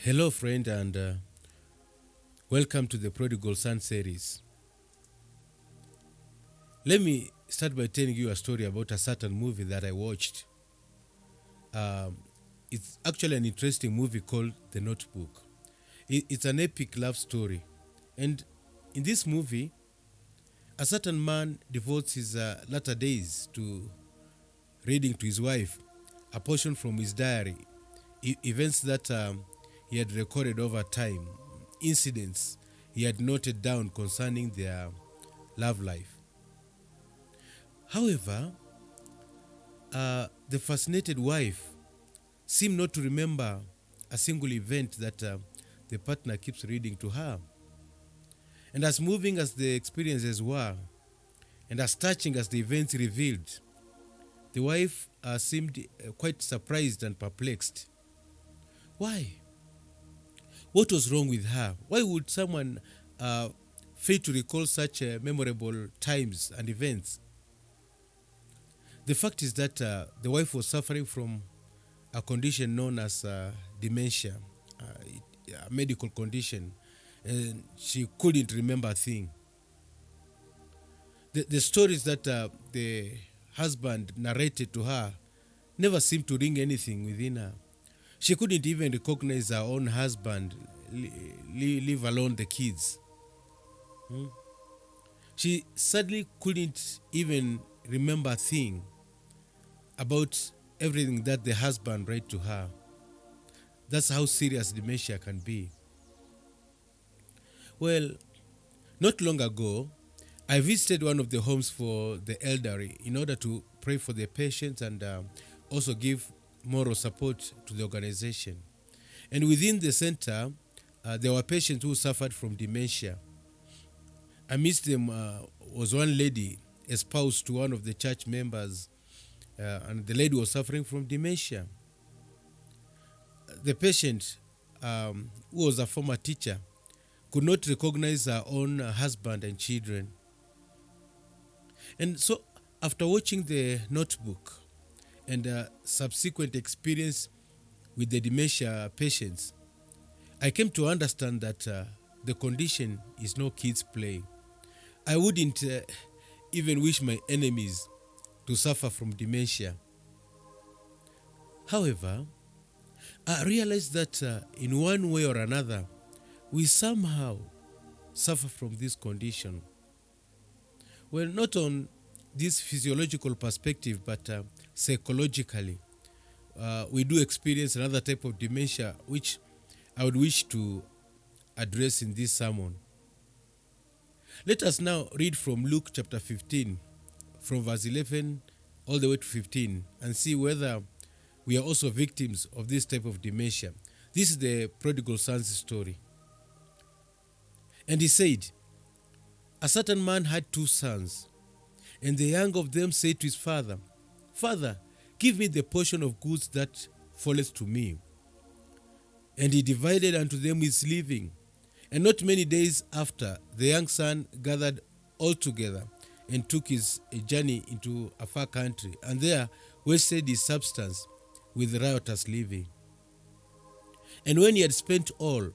Hello, friend, and welcome to the Prodigal Son series. Let me start by telling you a story about a certain movie that I watched. Um, it's actually an interesting movie called The Notebook. It's an epic love story. And in this movie, a certain man devotes his latter days to reading to his wife a portion from his diary, events that he had recorded over time, incidents he had noted down concerning their love life. However, the fascinated wife seemed not to remember a single event that the partner keeps reading to her. And as moving as the experiences were, and as touching as the events revealed, the wife seemed quite surprised and perplexed. Why? What was wrong with her? Why would someone fail to recall such memorable times and events? The fact is that the wife was suffering from a condition known as dementia, a medical condition, and she couldn't remember a thing. The stories that the husband narrated to her never seemed to ring anything within her. She couldn't even recognize her own husband, leave alone the kids. She sadly couldn't even remember a thing about everything that the husband read to her. That's how serious dementia can be. Well, not long ago, I visited one of the homes for the elderly in order to pray for the patients and also give moral support to the organization. And within the center, there were patients who suffered from dementia. Amidst them was one lady espoused to one of the church members, and the lady was suffering from dementia. The patient, who was a former teacher, could not recognize her own husband and children. And so, after watching the notebook and subsequent experience with the dementia patients, I came to understand that the condition is no kid's play. I wouldn't even wish my enemies to suffer from dementia. However, I realized that in one way or another, we somehow suffer from this condition. Well, not on this physiological perspective, but psychologically, we do experience another type of dementia, which I would wish to address in this sermon. Let us now read from Luke chapter 15, from verse 11 all the way to 15, and see whether we are also victims of this type of dementia. This is the prodigal son's story. And he said, a certain man had 2 sons, and the younger of them said to his father, Father, give me the portion of goods that falleth to me. And he divided unto them his living. And not many days after, the young son gathered all together and took his journey into a far country, and there wasted his substance with riotous living. And when he had spent all,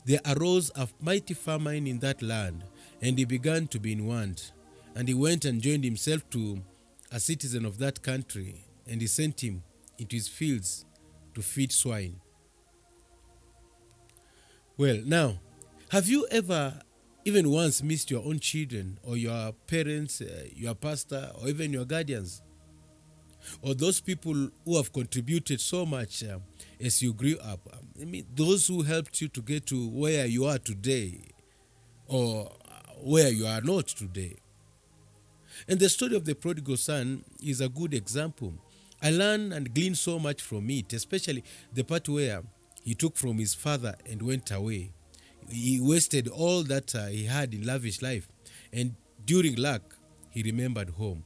there arose a mighty famine in that land, and he began to be in want. And he went and joined himself to a citizen of that country, and he sent him into his fields to feed swine. Well, now, have you ever even once missed your own children, or your parents, your pastor, or even your guardians? Or those people who have contributed so much as you grew up? I mean, those who helped you to get to where you are today, or where you are not today. And the story of the prodigal son is a good example. I learned and gleaned so much from it, especially the part where he took from his father and went away. He wasted all that he had in lavish life, and during lack, he remembered home.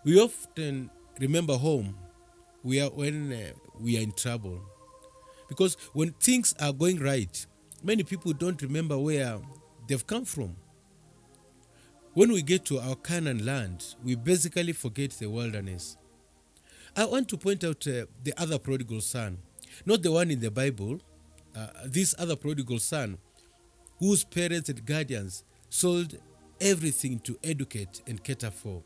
We often remember home when we are in trouble, because when things are going right, many people don't remember where they've come from. When we get to our Canaan land, we basically forget the wilderness. I want to point out the other prodigal son, not the one in the Bible, this other prodigal son, whose parents and guardians sold everything to educate and cater for.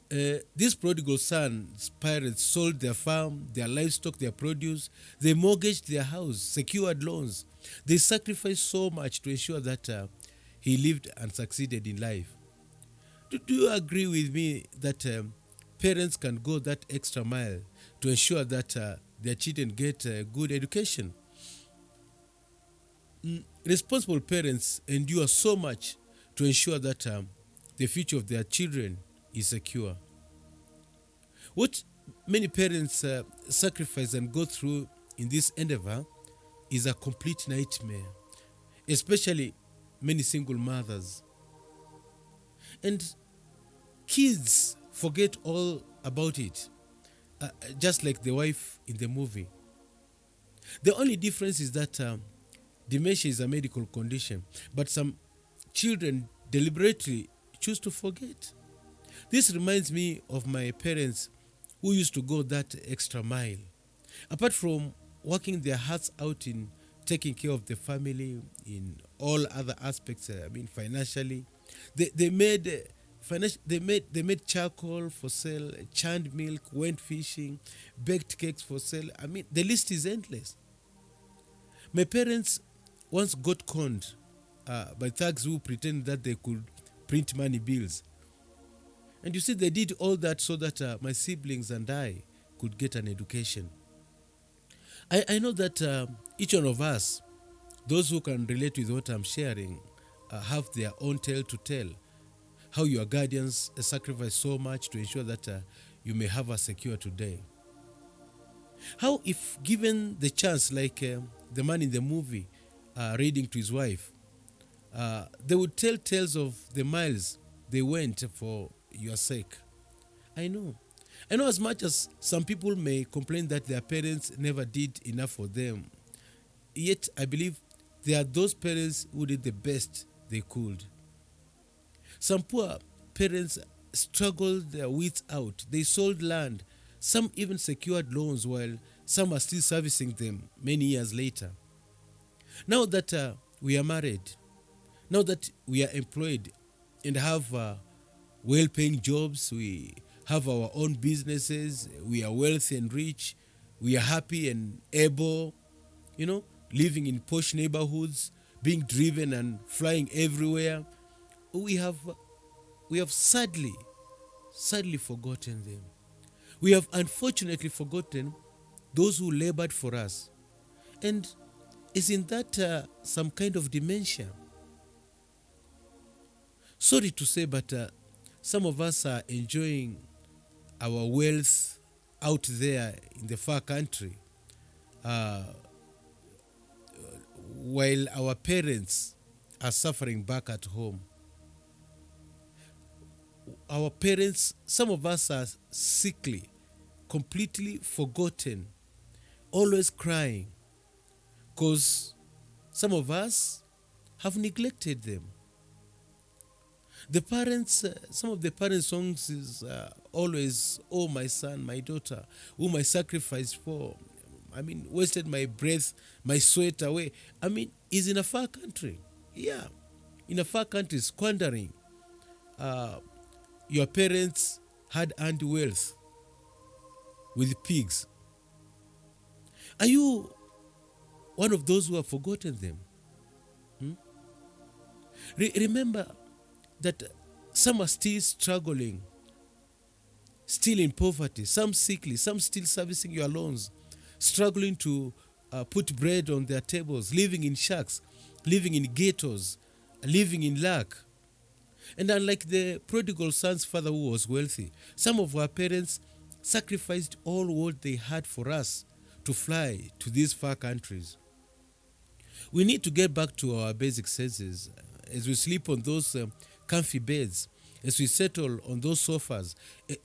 This prodigal son's parents sold their farm, their livestock, their produce. They mortgaged their house, secured loans. They sacrificed so much to ensure that he lived and succeeded in life. Do you agree with me that parents can go that extra mile to ensure that their children get a good education? Responsible parents endure so much to ensure that the future of their children is secure. What many parents sacrifice and go through in this endeavor is a complete nightmare, especially many single mothers. And kids forget all about it, just like the wife in the movie. The only difference is that dementia is a medical condition, but some children deliberately choose to forget. This reminds me of my parents who used to go that extra mile. Apart from working their hearts out in taking care of the family in all other aspects, financially, they made they made charcoal for sale, churned milk, went fishing, baked cakes for sale. The list is endless. My parents once got conned by thugs who pretended that they could print money bills. And you see, they did all that so that my siblings and I could get an education. I know that each one of us, those who can relate with what I'm sharing, have their own tale to tell. How your guardians sacrifice so much to ensure that you may have a secure today. How, if given the chance, like the man in the movie reading to his wife, they would tell tales of the miles they went for your sake. I know as much as some people may complain that their parents never did enough for them, yet I believe there are those parents who did the best they could. Some poor parents struggled their wits out. They sold land. Some even secured loans, while some are still servicing them many years later. Now that we are married, now that we are employed and have well-paying jobs, we have our own businesses, we are wealthy and rich, we are happy and able, living in posh neighborhoods, being driven and flying everywhere. We have sadly forgotten them. We have unfortunately forgotten those who labored for us. And isn't that some kind of dementia? Sorry to say, but some of us are enjoying our wealth out there in the far country, while our parents are suffering back at home. Our parents, some of us are sickly, completely forgotten, always crying, because some of us have neglected them. The parents, some of the parents' songs is always, "Oh, my son, my daughter, whom I sacrificed for, wasted my breath, my sweat away." Is in a far country. Yeah, in a far country, squandering. Your parents had earned wealth with pigs. Are you one of those who have forgotten them? Remember that some are still struggling, still in poverty, some sickly, some still servicing your loans, struggling to put bread on their tables, living in shacks, living in ghettos, living in lack. And unlike the prodigal son's father who was wealthy, some of our parents sacrificed all what they had for us to fly to these far countries. We need to get back to our basic senses as we sleep on those comfy beds, as we settle on those sofas,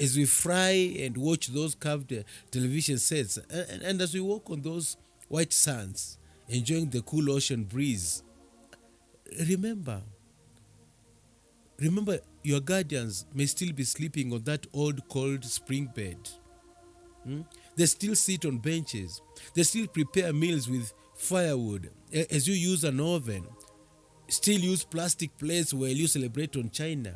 as we fry and watch those curved television sets, and as we walk on those white sands, enjoying the cool ocean breeze. Remember, your guardians may still be sleeping on that old cold spring bed. Hmm? They still sit on benches. They still prepare meals with firewood as you use an oven. Still use plastic plates while you celebrate on China.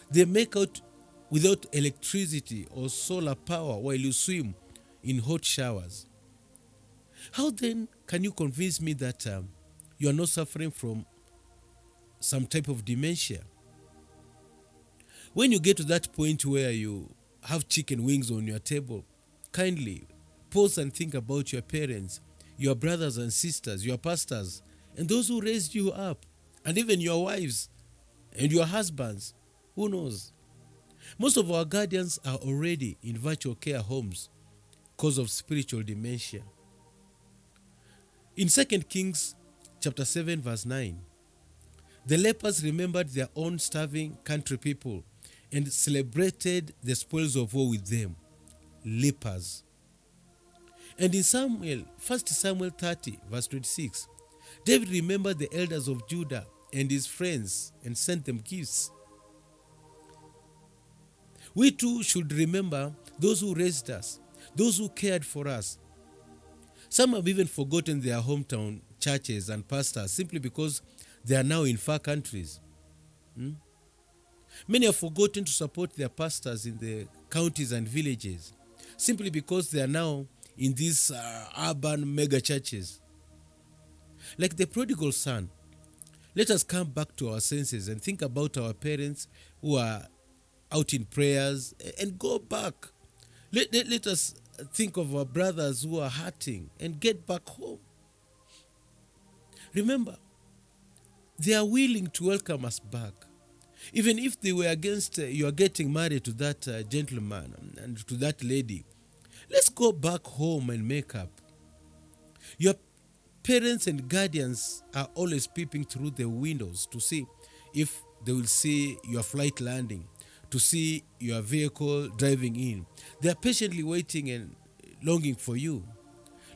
They make out without electricity or solar power while you swim in hot showers. How then can you convince me that you are not suffering from some type of dementia? When you get to that point where you have chicken wings on your table, kindly pause and think about your parents, your brothers and sisters, your pastors, and those who raised you up, and even your wives and your husbands. Who knows? Most of our guardians are already in virtual care homes because of spiritual dementia. In 2 Kings chapter 7 verse 9, the lepers remembered their own starving country people and celebrated the spoils of war with them. Lepers. And in 1 Samuel 30 verse 26, David remembered the elders of Judah and his friends and sent them gifts. We too should remember those who raised us, those who cared for us. Some have even forgotten their hometown churches and pastors simply because they are now in far countries. Many have forgotten to support their pastors in the counties and villages simply because they are now in these urban mega churches. Like the prodigal son, let us come back to our senses and think about our parents who are out in prayers and go back. Let us think of our brothers who are hurting and get back home. Remember, they are willing to welcome us back. Even if they were against you are getting married to that gentleman and to that lady, let's go back home and make up. Your parents and guardians are always peeping through the windows to see if they will see your flight landing, to see your vehicle driving in. They are patiently waiting and longing for you.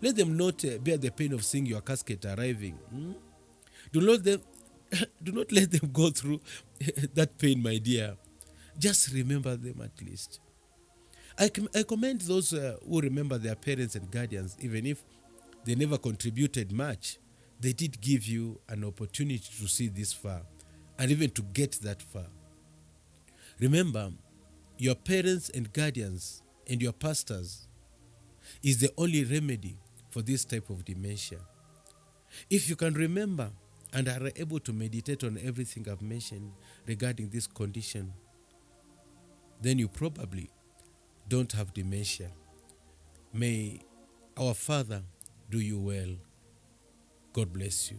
Let them not bear the pain of seeing your casket arriving. Do not let them go through that pain, my dear. Just remember them at least. I commend those who remember their parents and guardians, even if they never contributed much. They did give you an opportunity to see this far and even to get that far. Remember, your parents and guardians and your pastors is the only remedy for this type of dementia. If you can remember and are able to meditate on everything I've mentioned regarding this condition, then you probably don't have dementia. May our Father do you well. God bless you.